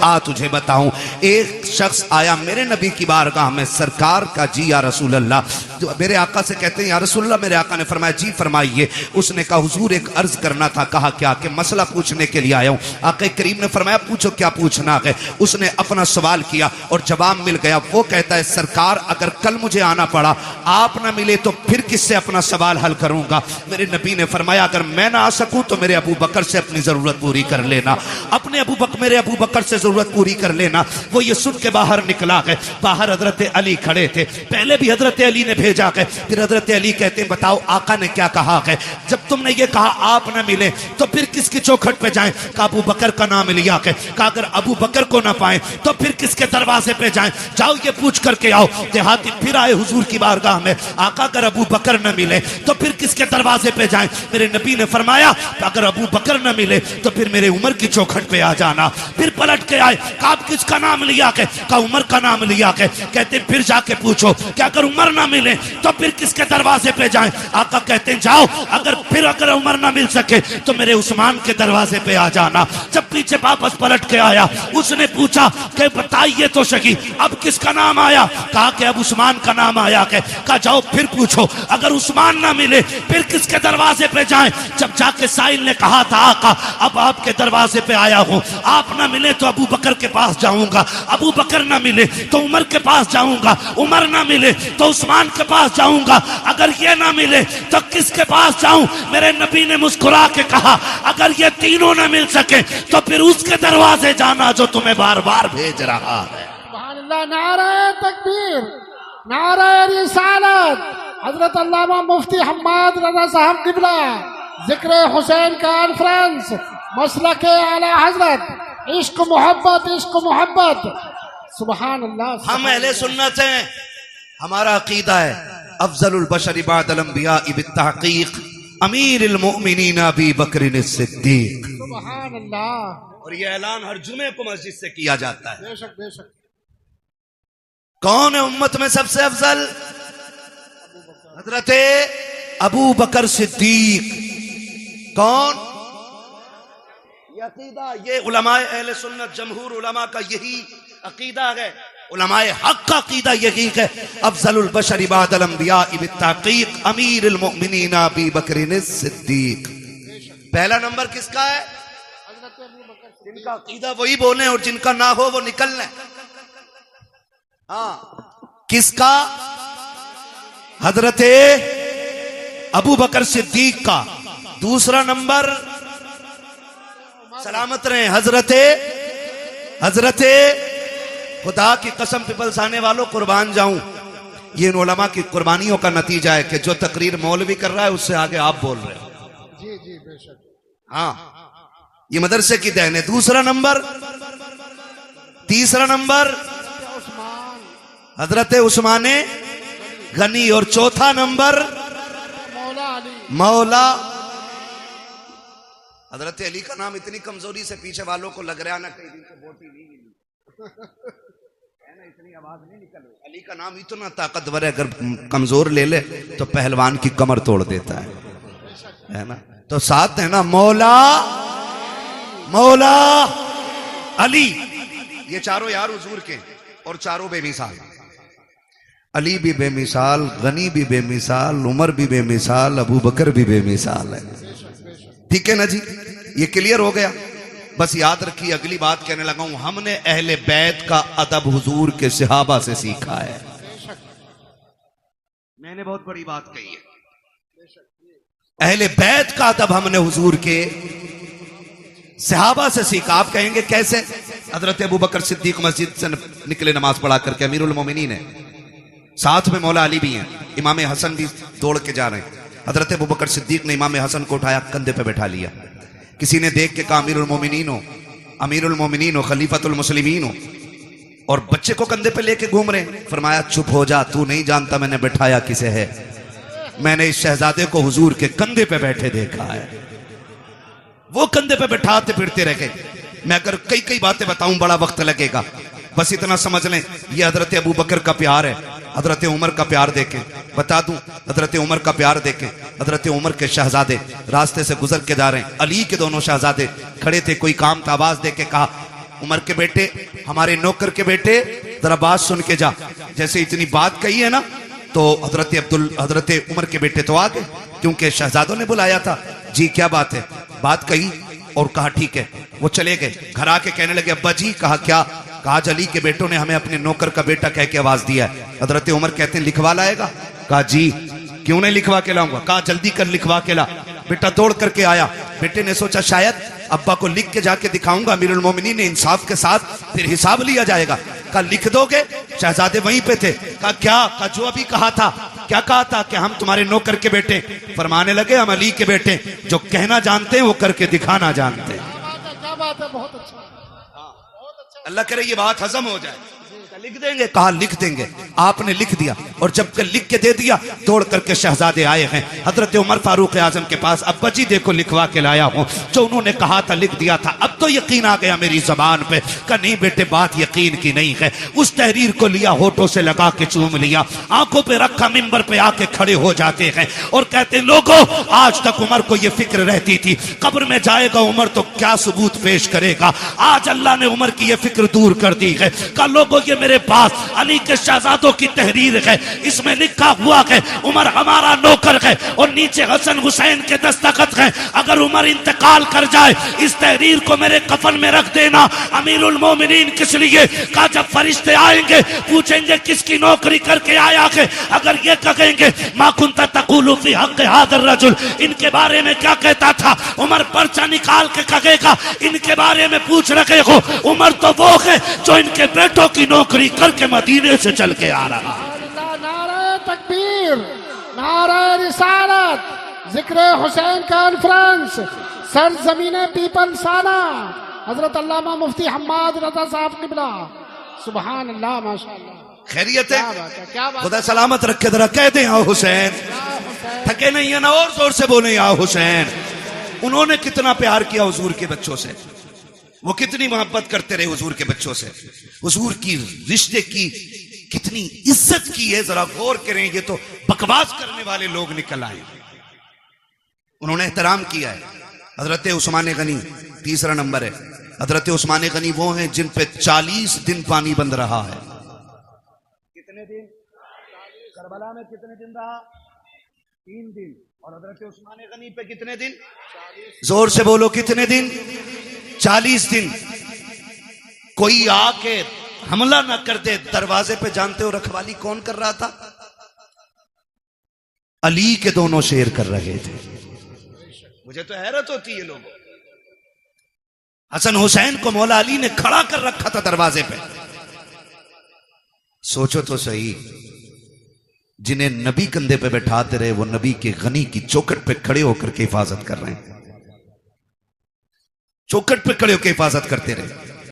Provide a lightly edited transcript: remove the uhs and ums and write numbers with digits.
आ तुझे बताऊं। एक शख्स आया मेरे नबी की बारगाह में, सरकार का जी या रसूल अल्लाह, जो मेरे आका से कहते हैं या रसूल अल्लाह। मेरे आका ने फरमाया जी फरमाइए। उसने कहा हुजूर एक अर्ज करना था। कहा क्या? कि मसला पूछने के लिए आया हूं। आका करीम ने फरमाया पूछो क्या पूछना है। उसने अपना सवाल किया और जवाब मिल गया। वो कहता है सरकार अगर कल मुझे आना पड़ा, आप ना मिले तो फिर किससे अपना सवाल हल करूंगा। मेरे नबी ने फरमाया अगर मैं ना आ सकूं तो मेरे अबू बकर से अपनी जरूरत पूरी कर लेना, अपने मेरे अबू बकर से जरूरत पूरी कर लेना। वो ये सुन के बाहर निकला है। बाहर हजरत अली खड़े थे। पहले भी हजरत अली ने भेजा है। फिर हजरत अली कहते हैं बताओ आका ने क्या कहा है। जब तुमने ये कहा आप ना मिले तो फिर किसकी चौखट पे जाएं। कहा अबू बकर का नाम लिया है। कहा अगर अबू बकर को ना पाए तो फिर किसके दरवाजे पे जाएं। जाओ ये पूछ करके आओ। देहाती फिर आए हुजूर की बारगाह में। आका अगर अबू बकर न मिले तो फिर किसके दरवाजे पे जाएं। मेरे नबी ने फरमाया अगर अबू बकर न मिले तो फिर मेरे उमर की चौखट पे आ जाना। फिर पलट के आए। कहा किसका नाम लिया के? कहा उमर का नाम लिया के। कहते फिर जाके पूछो कि अगर उमर ना मिले तो फिर किसके दरवाजे पे जाएं। आका कहते हैं जाओ अगर उमर ना मिल सके तो मेरे उस्मान के दरवाजे पे आ जाना। जब पीछे वापस पलट के आया उसने पूछा कि बताइए तो सही अब किसका नाम आया। कहा कि अब उस्मान का नाम आया के। कहा जाओ फिर पूछो अगर उस्मान ना मिले फिर किसके दरवाजे पे जाएं। जब जाके साइल ने कहा था आका अब आपके दरवाजे पे आया हूं, आप ना मिले तो अबू बकर के पास जाऊंगा, अबू बकर ना मिले तो उमर के पास जाऊंगा, उमर ना मिले तो उस्मान के पास जाऊंगा, अगर ये ना मिले तो किसके पास जाऊं। मेरे नबी ने मुस्कुरा के कहा अगर ये तीनों ना मिल सके तो फिर उसके दरवाजे जाना जो तुम्हें बार बार भेज रहा है। नारे तकबीर, नारे रिसालत। हजरत अल्लामा मुफ्ती हम्माद रज़ा साहब किबला जिक्र हुसैन कॉन्फ्रेंस मसलके आला हजरत इश्क मोहब्बत। सुभान अल्लाह। हम अहले सुन्नत हैं। हमारा अकीदा है अफजलुल बशर बअदल अंबिया बित्तहकीक अमीरुल मोमिनीन अबू बकर सिद्दीक। सुभान अल्लाह। और ये ऐलान हर जुमे को मस्जिद से किया जाता है। बेशक बेशक। कौन है उम्मत में सबसे अफजल? हजरत अबू बकर सिद्दीक। कौन? ये अकीदा, ये उलमाए अहले सुन्नत जमहूर उलमा का यही अकीदा है। उलमाए हक का अकीदा यही है अफजलुल बशर बअदल अंबिया बित्तहकीक अमीरुल मोमिनीन अबू बकर सिद्दीक। पहला नंबर किसका है? जिनका अकीदा वही बोले और जिनका ना हो वो निकल लें। हाँ किसका? हजरत अबू बकर सिद्दीक का। दूसरा नंबर सलामत रहे हजरत खुदा की कसम पिपल्स आने वालों कुर्बान जाऊं। ये इन उलमा की कुर्बानियों का नतीजा है कि जो तकरीर मौलवी कर रहा है उससे आगे आप बोल रहे हो। जी जी बेशक। हाँ ये मदरसे की देन है। तीसरा नंबर हजरत उस्मान गनी और चौथा नंबर मौला हजरत अली का नाम इतनी कमजोरी से पीछे वालों को लग रहा ना कई दिन से बोटी नहीं मिली है ना, इतनी आवाज नहीं निकल रही। अली का नाम इतना ताकतवर है अगर कमजोर ले ले तो पहलवान की कमर तोड़ देता है ना। तो साथ है ना मौला अली। ये चारों यार हुजूर के और चारों बेमिसाल। अली भी बेमिसाल, गनी भी बेमिसाल, उमर भी बेमिसाल, अबू बकर भी बेमिसाल है। ठीक है ना जी, ये क्लियर हो गया। बस याद रखिए अगली बात कहने लगा हूं, हमने अहले बैत का अदब हुजूर के सहाबा से सीखा है। मैंने बहुत बड़ी बात कही है। अहले बैत का अदब हमने हुजूर के सहाबा से सीखा। आप कहेंगे कैसे? हजरत अबू बकर सिद्दीक मस्जिद से निकले नमाज पढ़ा करके, अमीरुल मोमिनीन है, साथ में मौला अली भी हैं, इमाम हसन भी दौड़ के जा रहे हैं। हजरत अबू बकर सिद्दीक ने इमाम हसन को उठाया, कंधे पे बैठा लिया। किसी ने देख के कहा अमीरुल मोमिनीन हो, खलीफतुल मुस्लिमीन हो, और बच्चे को कंधे पे लेके घूम रहे हैं। फरमाया चुप हो जा, तू नहीं जानता मैंने बैठाया किसे है। मैंने इस शहजादे को हुजूर के कंधे पे बैठे देखा है। वो कंधे पे बैठाते फिरते रह गए। मैं अगर कई कई बातें बताऊं बड़ा वक्त लगेगा, बस इतना समझ लें ये हजरत अबू बकर का प्यार है। हजरत उमर का प्यार देखें, बता दूं हजरत उमर का प्यार देखें। हजरत उमर के शहजादे रास्ते से गुजर के जा रहे हैं, अली के दोनों शहजादे खड़े थे, कोई काम था, आवाज दे के कहा उमर के बेटे, हमारे नौकर के बेटे, जरा बात सुन के जा। जैसे इतनी बात कही है ना, तो हजरत उमर के बेटे तो आ गए, क्योंकि शहजादों ने बुलाया था। जी क्या बात है? बात कही और कहा ठीक है। वो चले गए, घर आके कहने लगे अब्बा जी। कहा क्या? कहा अली के बेटों ने हमें अपने नौकर का बेटा कह के आवाज दिया है। हजरत उमर कहते हैं लिखवा लाएगा? कहा जी क्यों नहीं लिखवा के लाऊंगा। कहा जल्दी कर लिखवा के ला। बेटा दौड़ करके आया। बेटे ने सोचा शायद अब्बा को लिख के जाके दिखाऊंगा, अमीरुल मोमिनीन ने इंसाफ के साथ फिर हिसाब लिया जाएगा। कहा लिख दोगे? शहजादे वहीं पे थे। कहा क्या? कहा जो अभी कहा था। क्या कहा था? कि हम तुम्हारे नौकर के बेटे। फरमाने लगे हम अली के बेटे, जो कहना जानते हैं वो करके दिखाना जानते हैं। क्या बात है, बहुत अच्छा। अल्लाह करे ये बात हजम हो जाए। लिख देंगे? कहा लिख देंगे। आपने लिख दिया, और जब कर लिख के दे दिया, दौड़ करके शहजादे आए हैं हजरत उमर फारूक आजम के पास। अब्बा जी देखो लिखवा के लाया हूं, जो उन्होंने कहा था लिख दिया था। अब तो यकीन आ गया मेरी जबान पे। कहा नहीं बेटे बात यकीन की नहीं है। उस तहरीर को लिया, होठों से लगा के चूम लिया, आंखों पे रखा, मिंबर पे आके खड़े हो जाते हैं और कहते लोगों आज तक उमर को यह फिक्र रहती थी कब्र में जाएगा उमर तो क्या सबूत पेश करेगा। आज अल्लाह ने उमर की यह फिक्र दूर कर दी है। कहा लोगों ये मेरे पास अली के शहजादों की तहरीर है, इसमें लिखा हुआ है उमर हमारा नौकर है, और नीचे हसन हुसैन के दस्तखत हैं। अगर उमर इंतकाल कर जाए इस तहरीर को मेरे कफन में रख देना। अमीरुल मोमिनीन किस लिए? कहा जब फरिश्ते आएंगे पूछेंगे किसकी नौकरी करके आया है, अगर ये कहेंगे मा कुंता तक़ूलु फी हक़्क़ि हाज़ा रजुल, इनके बारे में क्या कहता था, उमर पर्चा निकाल के कहेगा इनके बारे में पूछ रहे हो। उमर तो वो है जो इनके बेटों की नौकरी करके मदीने से चल के आ रहा। नारे तकबीर, नारे रिसालत, जिक्र हुसैन कॉन्फ्रेंस, सर जमीने पीपल साना, हजरत अल्लामा मुफ्ती हम्माद रजा साहब किबला। सुभान अल्लाह, माशाअल्लाह। खैरियत है? क्या बात? खुदा सलामत रखे। जरा कह दें आओ हुसैन। थके नहीं है ना? और जोर से बोले आओ हुसैन। उन्होंने कितना प्यार किया हुजूर के बच्चों से, वो कितनी मोहब्बत करते रहे हुजूर के बच्चों से, हुजूर की रिश्ते की कितनी इज्जत की है। जरा गौर करें, ये तो बकवास करने वाले लोग निकल आए। उन्होंने एहतराम किया है। हजरत उस्मान गनी तीसरा नंबर है। हजरत उस्मान गनी वो हैं जिन पे 40 दिन पानी बंद रहा है। कितने दिन? करबला में कितने दिन रहा? 3 दिन। और हजरत उस्मान गनी पे कितने दिन? जोर से बोलो कितने दिन? 40 दिन। कोई आके हमला ना कर दे दरवाजे पे। जानते हो रखवाली कौन कर रहा था? अली के दोनों शेर कर रहे थे। मुझे तो हैरत होती है लोगों। हसन हुसैन को मौला अली ने खड़ा कर रखा था दरवाजे पे। सोचो तो सही, जिन्हें नबी कंधे पे बैठाते रहे वो नबी के गनी की चौखट पे खड़े होकर के हिफाजत कर रहे हैं, चौखट पे खड़े होकर हिफाजत करते रहे।